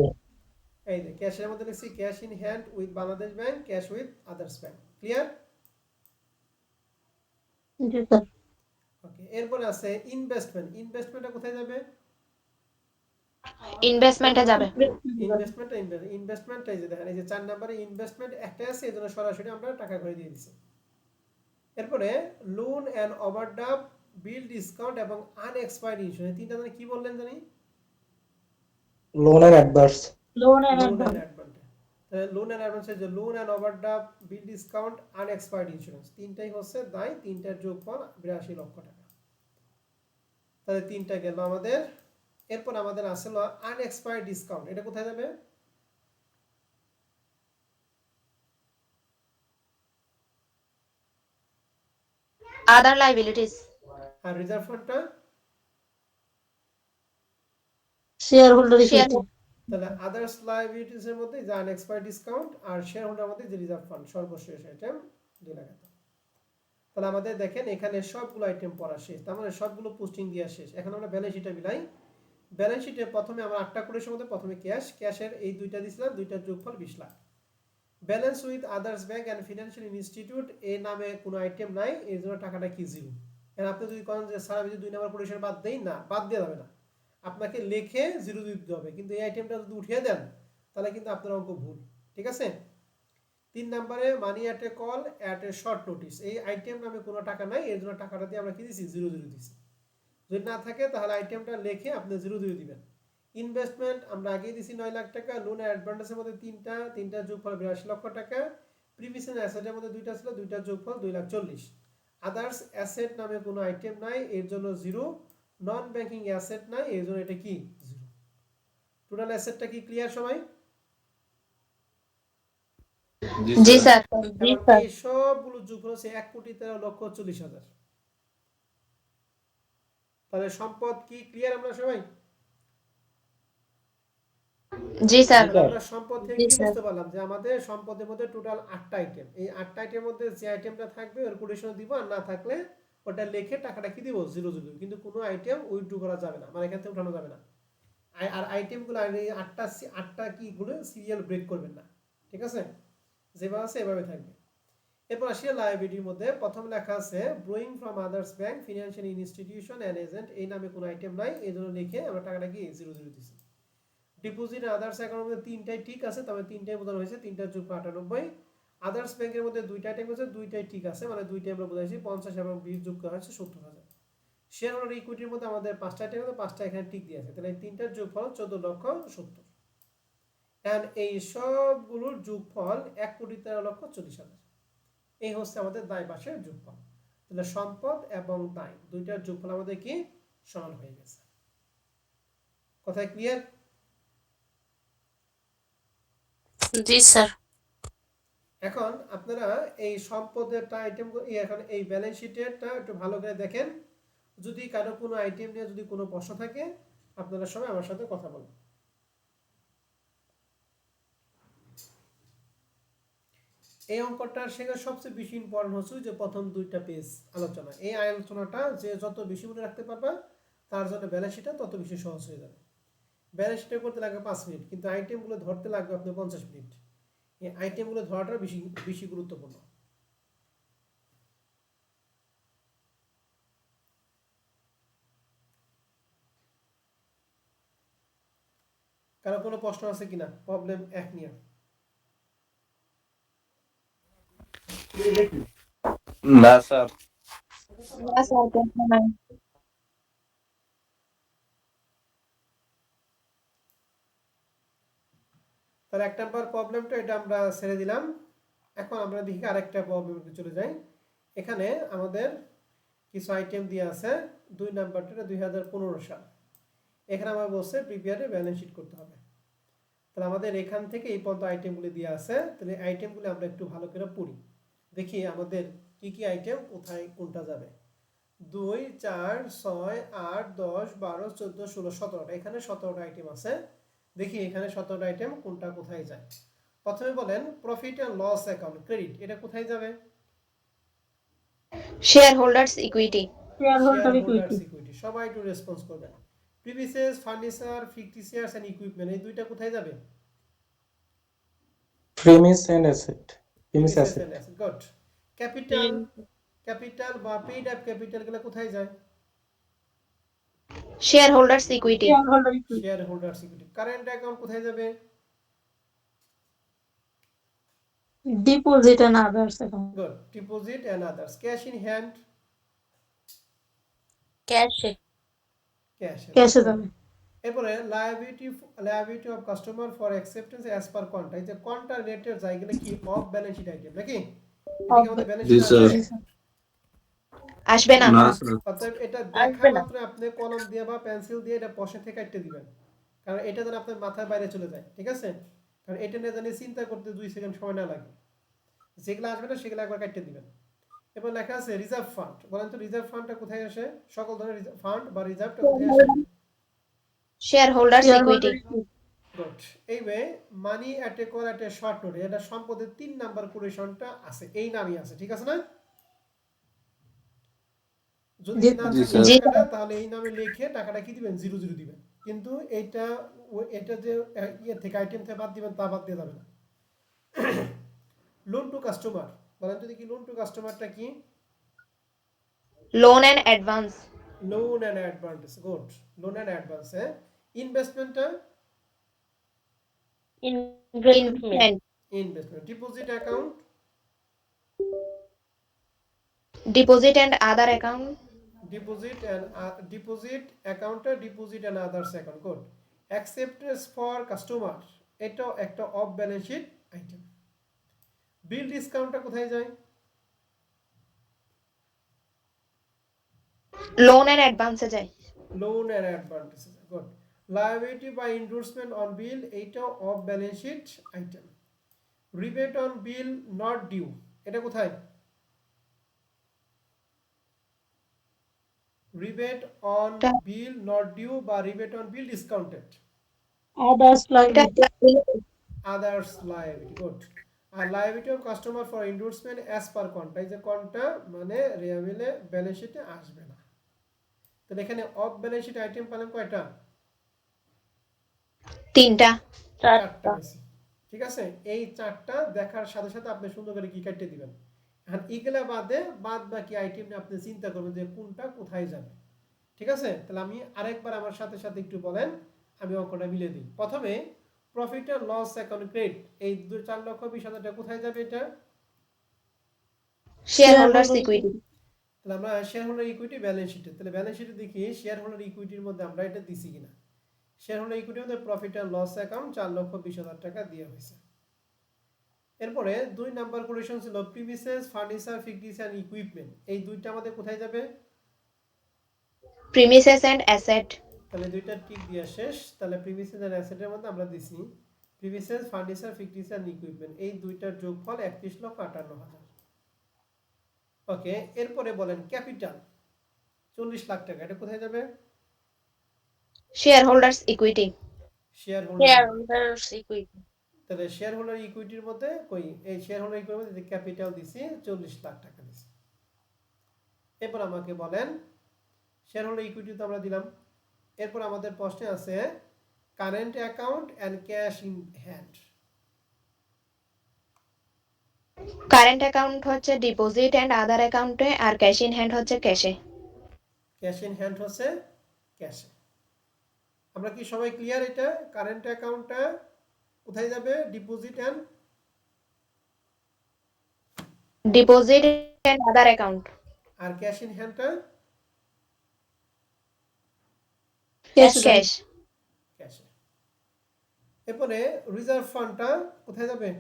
এই যে ক্যাশের মধ্যে লিখছি cash in hand with Bangladesh bank, cash with others bank. Clear? জি স্যার। ওকে, এরপরে আছে ইনভেস্টমেন্ট, ইনভেস্টমেন্টটা কোথায় যাবে? ইনভেস্টমেন্টে যাবে। ইনভেস্টমেন্ট এই যে দেখেন, এই যে 4 নম্বরে ইনভেস্টমেন্ট একটা আছে, এজন্য সরাসরি আমরা টাকা করে দিয়ে দিছি। এরপরে loan and overdraft, bill discount এবং আনএক্সপায়ার্ড ইন্স্যুরেন্স, তিনটা জানি কি বললেন জানি? Loan and advance. Loan loan and and advance. Loan and advance যে loan and overdraft, bill discount, unexpired insurance, তিনটাই হচ্ছে দায়, তিনটার যোগফল 82 লক্ষ টাকা। তাহলে তিনটা গেল আমাদের। এরপর আমাদের আসলে আনএক্সপায়ার্ড ডিসকাউন্ট, এটা কোথায় যাবে? other liabilities আর রিজার্ভ ফান্ডটা? Share holder equity. তাহলে আদার্স লায়াবিলিটিস এর মধ্যে যে আনএক্সপায়ার্ড ডিসকাউন্ট আর শেয়ার হোল্ডার মধ্যে যে রিজার্ভ ফান্ড, সর্বশেষ আইটেম 2 লাখ টাকা। তাহলে আমাদের দেখেন এখানে সবগুলো আইটেম পড়া শেষ, তার মানে সবগুলো পোস্টিং দেওয়া শেষ। এখন আমরা ব্যালেন্স শিটে মিলাই। ব্যালেন্স শিটে প্রথমে আমরা 8টা কোটের মধ্যে প্রথমে ক্যাশের এই দুইটা দিছিলাম, দুইটার যোগফল 20 lakh. Balance with others bank and financial institute, এই নামে কোনো আইটেম নাই, এর জন্য টাকাটা কি জিরো। এখন আপনি যদি করেন যে স্যার আমি যদি 2 নম্বর কোটেশন বাদ দেই, না বাদ দেওয়া যাবে না, আপনাকে লিখে জিরো দিতে হবে, কিন্তু এই আইটেমটা যদি উঠিয়ে দেন তাহলে কিন্তু আপনার অঙ্ক ভুল। ঠিক আছে? 3 নম্বরে মানি at a call at a short notice, এই আইটেম নামে কোনো টাকা নাই, এর জন্য টাকাটা দিয়ে আমরা কি দিছি? জিরো দিছি। যদি না থাকে তাহলে আইটেমটা লিখে আপনি জিরো দিবেন। ইনভেস্টমেন্ট আমরা আগেই দিছি 9 লাখ টাকা। লোন অ্যাডভান্সের মধ্যে তিনটার যোগফল 82 লক্ষ টাকা। প্রিভিশন অ্যাসেটের মধ্যে দুইটা ছিল, দুইটার যোগফল 2,40,000। আদার্স অ্যাসেট নামে কোনো আইটেম নাই, এর জন্য জিরো। নন ব্যাংকিং অ্যাসেট নাই, এর জন্য এটা কি? জিরো। টোটাল অ্যাসেটটা কি ক্লিয়ার সবাই? জি স্যার। এই সবগুলো যোগফল হচ্ছে 1,13,40,000। তাহলে সম্পদ কি ক্লিয়ার আমরা সবাই? জি স্যার। আমরা সম্পদ থেকে কি বুঝতে পারলাম যে আমাদের সম্পদের মধ্যে টোটাল 8টা আইটেম, এই 8টা আইটেমের মধ্যে যে আইটেমটা থাকবে ওর কোটেশন দিব, আর না থাকলে ওটা লিখে টাকাটা কি দিব? জিরো দিব। কিন্তু কোনো আইটেম উইথড্র করা যাবে না, মানে এখান থেকে উঠানো যাবে না। আর আইটেমগুলো এই 8টা কি গুলো সিরিয়াল ব্রেক করবেন না। ঠিক আছে? যেভাবে আছে এভাবে থাকবে। এরপর আসি লায়াবিলিটির মধ্যে, প্রথম লেখা আছে borrowing from others bank, financial institution and agent, এই নামে কোনো আইটেম নাই, এজন্য লিখে আমরা টাকাটা কি? জিরো দিছি। ডিপোজিট আদার্স অ্যাকাউন্টের মধ্যে তিনটাই ঠিক আছে, তবে তিনটাই বোঝানো হয়েছে, তিনটার যোগ 98। আদার্স ব্যাংকের মধ্যে দুইটা আইটেম আছে, দুইটাই ঠিক আছে, মানে দুইটাই আমরা বোঝাইছি 50 এবং 20 যোগ করা হয়েছে 70,000। শেয়ার হোল্ডার ইকুইটির মধ্যে আমাদের 5টা আইটেম আছে, 5টা এখানে ঠিক দিয়ে আছে, তাহলে এই তিনটার যোগফল 14,70,000। এন্ড এই সবগুলোর যোগফল 1,13,40,000। এই হচ্ছে আমাদের দায় পাশের যোগফল। তাহলে সম্পদ এবং দায় দুইটার যোগফল আমাদের কি? সমান হয়ে গেছে। কথা ক্লিয়ার? জি স্যার। এখন আপনারা এই সম্পদেরটা আইটেম, এখন এই ব্যালেন্স শিটেরটা একটু ভালো করে দেখেন। যদি কারো কোনো আইটেম নিয়ে যদি কোনো প্রশ্ন থাকে আপনারা সবাই আমার সাথে কথা বলুন। এই অঙ্কটার সঙ্গে সবচেয়ে বেশি ইম্পর্টেন্ট হচ্ছে যে প্রথম 2টা পেজ আলোচনা। এই আলোচনাটা যে যত বেশি মনে রাখতে পারবা তার জন্য ব্যালেন্স শিটটা তত বেশি সহজ হয়ে যাবে। ব্যালেন্স শিটে করতে লাগবে 5 মিনিট, কিন্তু আইটেমগুলো ধরতে লাগবে আপনার 50 মিনিট। এই আইটেমগুলো ধরাটা বেশি গুরুত্বপূর্ণ। কারো কোনো প্রশ্ন আছে কিনা প্রবলেম 1 নিয়ে? না স্যার। না স্যার, প্রশ্ন নাই। তাহলে 1 নাম্বার প্রবলেমটা এটা আমরা ছেড়ে দিলাম। এখন আমরা দেখি আরেকটা প্রবলেমে চলে যাই। এখানে আমাদের কিছু আইটেম দিয়ে আছে, 2 নাম্বারটা 2015 সাল। এখানে আমার বলছে প্রিপেয়ারে ব্যালেন্স শিট করতে হবে। তাহলে আমাদের এখান থেকে এই পর্যন্ত আইটেমগুলি দিয়ে আছে। তাহলে আইটেমগুলি আমরা একটু ভালো করে পড়ি, দেখি আমাদের কি কি আইটেম কোথায় কোনটা যাবে। 2, 4, 6, 8, 10, 12, 14, 16, 17টা, এখানে 17টা আইটেম আছে। দেখি এখানে 17টা আইটেম কোনটা কোথায় যায়। প্রথমে বলেন profit and loss account credit, এটা কোথায় যাবে? shareholders equity, Shareholder shareholders equity. Equity. সবাই একটু রেসপন্স করবেন। Premises, furniture, fixtures and equipment, এই দুইটা কোথায় যাবে? Premise and asset. Premise premises asset. And অ্যাসেট, গুড। ক্যাপিটাল, ক্যাপিটাল বা পেইড আপ ক্যাপিটাল গুলো কোথায় যায়? shareholders equity, Shareholder equity. Shareholders equity. Current account কোথায় যাবে? Deposit and others account. Good, deposit and others. Cash in hand, Cash. Cash. Cash এ যাবে। এরপরে liability of customer for acceptance as per contra, এই যে contra related জায়গাগুলো কি of balance sheet item নাকি? এদিকে আমাদের ব্যালেন্স জি শিট স্যার। আছে। আসবে না, না স্যার। অতএব এটা দেখা মাত্র আপনি কলম দিয়ে বা পেন্সিল দিয়ে এটা পাশে থেকে কেটে দিবেন, কারণ এটা যেন আপনার মাথার বাইরে চলে যায়, ঠিক আছে? কারণ এটা নিয়ে জানি চিন্তা করতে 2 সেকেন্ড সময় না লাগে। যেগুলো আসবে না সেগুলো একবার কেটে দিবেন। এবার লেখা আছে রিজার্ভ ফান্ড, বলেন তো রিজার্ভ ফান্ডটা কোথায় আসে? সকল ধরনের ফান্ড বা রিজার্ভটা কোথায় আসে? shareholders equity, good. এইভাবে money at a call at a short note, এটা সম্পদের 3 নাম্বার কোটেশনটা আছে, এই নামই আছে, ঠিক আছে না? যদি না জি থাকে স্যার। টাকাটা, তাহলে এই নামে লিখে টাকাটা কি দিবেন? 00 দিবেন। কিন্তু এটা এটা যে ইয়ে থেকে আইটেম থেকে বাদ দিবেন তা বাদ দিয়ে যাবে না। লোন টু কাস্টমার, বলেন তো দেখি লোন টু কাস্টমারটা কি? loan and advance, loan and advance, good. Loan and advance. ইনভেস্টমেন্টটা investment, investment. Deposit account, deposit and other account, deposit অ্যাকাউন্টটা deposit and others account, good. Acceptance for customer, এটাও একটা off balance sheet item. Bill ডিসকাউন্টটা কোথায় যায়? loan and advance এ যায়, loan and advance, good. Liability by endorsement on bill, এইটাও off balance sheet item. Rebate on bill not due, এটা কোথায়? Rebate on bill not due বা rebate on bill discounted, Others এটা liability. Others liability, good. আর liability of customer for endorsement as per contra, এই যে কন্টা মানে রেয়াবিলে balance শিটে আসবে না। তাহলে এখানে অফ ব্যালেন্স শিট আইটেম পেলাম কয়টা? 3টা, চারটা বেশি, ঠিক আছে? এই 4টা দেখার সাথে সাথে আপনি সুন্দর করে কি কেটে দিবেন। এখন এগুলা বাদে বাদ বাকি আইটেম নিয়ে আপনি চিন্তা করবেন যে কোনটা কোথায় যাবে, ঠিক আছে? তাহলে আমি আরেকবার আমার সাথে সাথে একটু বলেন, আমি অঙ্কটা মিলে দিই। প্রথমে profit and loss account credit, এই 4,20,000 টাকা কোথায় যাবে? এটা shareholders equity, তাহলে আমরা শেয়ার হোল্ডার ইকুইটি ব্যালেন্স শিটে, তাহলে ব্যালেন্স শিটে দেখি শেয়ার হোল্ডার ইকুইটির মধ্যে আমরা এটা দিছি কিনা। শেয়ার হোল্ডার ইকুইটির মধ্যে প্রফিট এন্ড লস অ্যাকাউন্ট 4,20,000 টাকা দেওয়া হয়েছে। এরপরে 2 নাম্বার কোটেশন ছিল premises, furniture, fixed and equipment, এই দুইটা আমাদের কোথায় যাবে? premises and asset, তাহলে দুইটা টিক দিয়ে শেষ। তাহলে প্রিমিসেস এন্ড অ্যাসেটের মধ্যে আমরা দিছি premises, furniture, fixed and equipment, এই দুইটার যোগফল 31,58,000। ওকে, এরপরে বলেন ক্যাপিটাল 40 লাখ টাকা, এটা কোথায় যাবে? shareholders equity, share holder. Shareholders equity. তাহলে শেয়ার হোল্ডার ইকুইটির মধ্যে কই, এই শেয়ার হোল্ডার ইকুইটির মধ্যে ক্যাপিটাল দিছি 40 লাখ টাকা দিছি। এরপর আমাকে বলেন শেয়ার হোল্ডার ইকুইটি তো আমরা দিলাম। এরপর আমাদের প্রশ্নে আছে current account and cash in hand. current account হচ্ছে deposit and other account এ, আর cash in hand হচ্ছে ক্যাশে, ক্যাশ ইন হ্যান্ড হচ্ছে ক্যাশে। আমরা কি সবাই ক্লিয়ার? এটা কারেন্ট অ্যাকাউন্টটা কোথায় যাবে? Deposit and deposit and other account, আর ক্যাশ ইন হ্যান্ডটা Cash. cash, ক্যাশে। এরপরে রিজার্ভ ফান্ডটা কোথায় যাবে?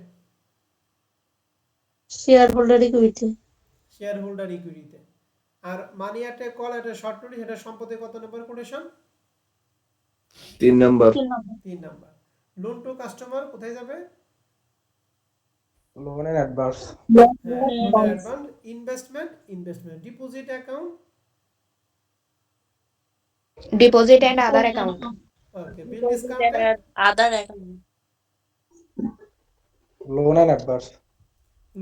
Share holder equity, shareholder ইকুইটিতে। আর money at a call at a short notice, এটা সম্পত্তি কত নম্বর quotation? 3 number. 3 number. Loan to customer কোথায় যাবে? Loan and advance. Advance. Investment. Deposit account, Deposit and other account. Okay. Bill discount, other account, Loan and advance.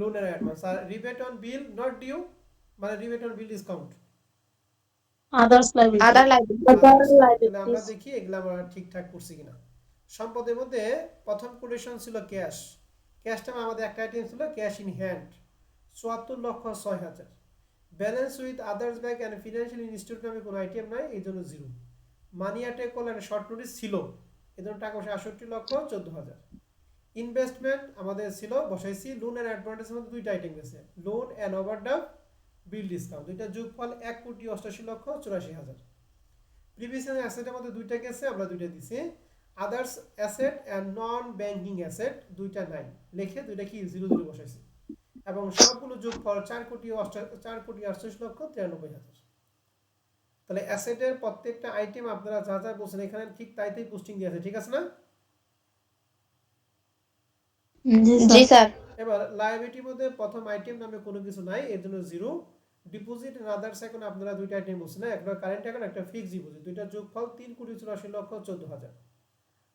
Loan এর advance. আর rebate on bill not due, মানে rebate on bill discount. Others liability, Other liability. তাহলে আমরা দেখি এগুলা আমরা ঠিকঠাক করছি কিনা। সম্পদের মধ্যে প্রথম কোটেশন ছিল ক্যাশ। ক্যাশটা আমাদের একটা আইটেম ছিল cash in hand 74,06,000। Balance with others bank and financial institute নামে কোনো আইটেম নাই, এই জন্য 0। মানি at a call and short notice ছিল, এই জন্য টাকা পয়সা 68,14,000। ইনভেস্টমেন্ট আমাদের ছিল, বসাইছি। লোন অ্যান্ড অ্যাডভান্সের মধ্যে দুইটা আইটেম গেছে, loan and overdraft, bill discount, দুইটা যোগফল 1,88,84,000। প্রিভিয়াস অ্যাসেটের মধ্যে দুইটা গেছে, আমরা দুইটা দিছি। Others asset and non banking asset দুইটা নাই, লিখে দুইটা কি 0 বসাইছি। এবং সবগুলো যোগফল 4,88,93,000। তাহলে অ্যাসেটের প্রত্যেকটা আইটেম আপনারা যা যা বলছেন এখানে ঠিক তাইতেই পোস্টিং দিয়ে আছে, ঠিক আছে না? জি স্যার। এবার লায়াবিলিটির মধ্যে প্রথম আইটেম নামে কোনো কিছু নাই, এর জন্য 0। ডিপোজিট এন্ড আদার্স অ্যাকাউন্ট আপনারা দুইটা আইটেম বলছেন না, একটা কারেন্ট অ্যাকাউন্ট, একটা ফিক্সড ডিপোজিট, দুইটা যোগফল 3,84,14,000।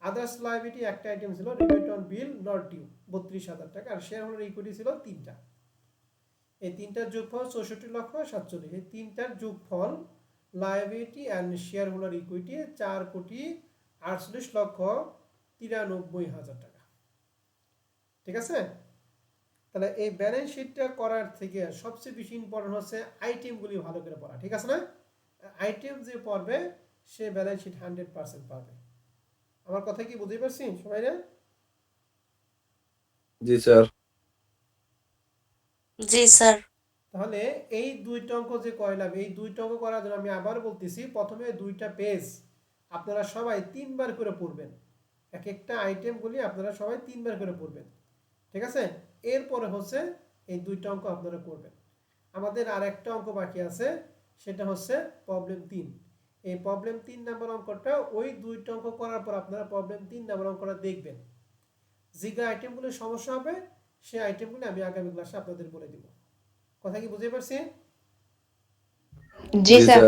আদার্স লায়াবিলিটি একটা আইটেম ছিল rebate on bill not due 32,000 টাকা। আর শেয়ার হোল্ডার ইকুইটি ছিল 3টা, এই 3টার যোগফল 64,47,000। এই 3টার যোগফল liability and share holder equity 4,48,93,000 টাকা, ঠিক আছে? তাহলে এই ব্যালেন্স শিটটা করার থেকে সবচেয়ে বেশি ইম্পর্টেন্ট হচ্ছে আইটেমগুলি ভালো করে পড়া, ঠিক আছে না? আইটেম যে পড়বে সে ব্যালেন্স শিট 100% পারবে। আমার কথা কি বুঝতে পারছি সবাই? না জি স্যার। জি স্যার। তাহলে এই দুইটা অঙ্ক যে করালাম, এই দুইটা অঙ্ক করার জন্য আমি আবার বলতেছি, প্রথমে দুইটা পেজ আপনারা সবাই 3 বার করে পড়বেন। এক একটা আইটেমগুলি আপনারা সবাই 3 বার করে পড়বেন, ঠিক আছে? এরপরে হচ্ছে এই দুইটা অঙ্ক আপনারা করবেন। আমাদের আর একটা অঙ্ক বাকি আছে, সেটা হচ্ছে প্রবলেম 3। এই প্রবলেম 3 নাম্বার অঙ্কটা ওই দুইটা অঙ্ক করার পর আপনারা প্রবলেম 3 নাম্বার অঙ্কটা দেখবেন। যেগুলো আইটেমগুলো সমস্যা হবে সেই আইটেমগুলো আমি আগামী ক্লাসে আপনাদের বলে দিব। কথা কি বুঝতে পারছি? জি স্যার।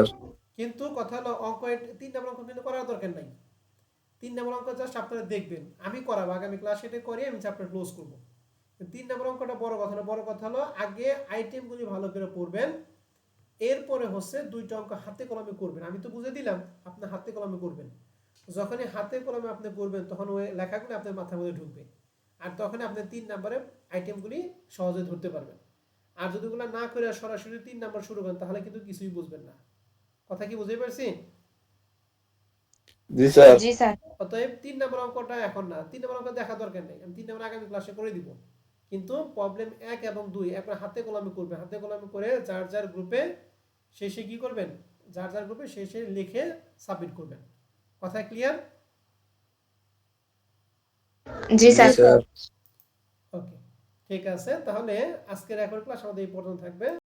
কিন্তু কথা হলো অঙ্ক 3 নাম্বার অঙ্ক কিন্তু করার দরকার নাই। 3 নাম্বার অঙ্ক জাস্ট আপনারা দেখবেন, আমি করাবো আগামী ক্লাসে, এটা করে আমি চ্যাপ্টার ক্লোজ করব। 3 নাম্বার অঙ্কটা বড় কথা না, বড় কথা হলো আগে আইটেমগুলি ভালো করে পড়বেন, এরপরে হচ্ছে দুইটা অঙ্ক হাতে কলমে করবেন। আমি তো বুঝে দিলাম, আপনি হাতে কলমে করবেন। যখনই হাতে কলমে আপনি করবেন তখন ওই লেখাগুলো আপনার মাথার মধ্যে ঢুকবে, আর তখন আপনি 3 নাম্বারের আইটেমগুলি সহজে ধরতে পারবেন। আর যদি ওগুলো না করে সরাসরি 3 নাম্বার শুরু করেন তাহলে কিন্তু কিছুই বুঝবেন না। কথা কি বুঝতে পারছি? জি স্যার। জি স্যার। অতএব 3 নাম্বার অঙ্কটা এখন না, 3 নাম্বার অঙ্ক দেখা দরকার নেই, আমি 3 নাম্বার আগামী ক্লাসে করে দিব। কিন্তু প্রবলেম 1 এবং 2 আপনার হাতে কলমে করবেন। হাতে কলমে করে যার যার গ্রুপে শেষে কি করবেন, যার যার গ্রুপে শেষে লিখে সাবমিট করবেন। কথা ক্লিয়ার? জি স্যার। ওকে, ঠিক আছে। তাহলে আজকের রেকর্ড ক্লাস আমাদের এই পর্যন্ত থাকবে।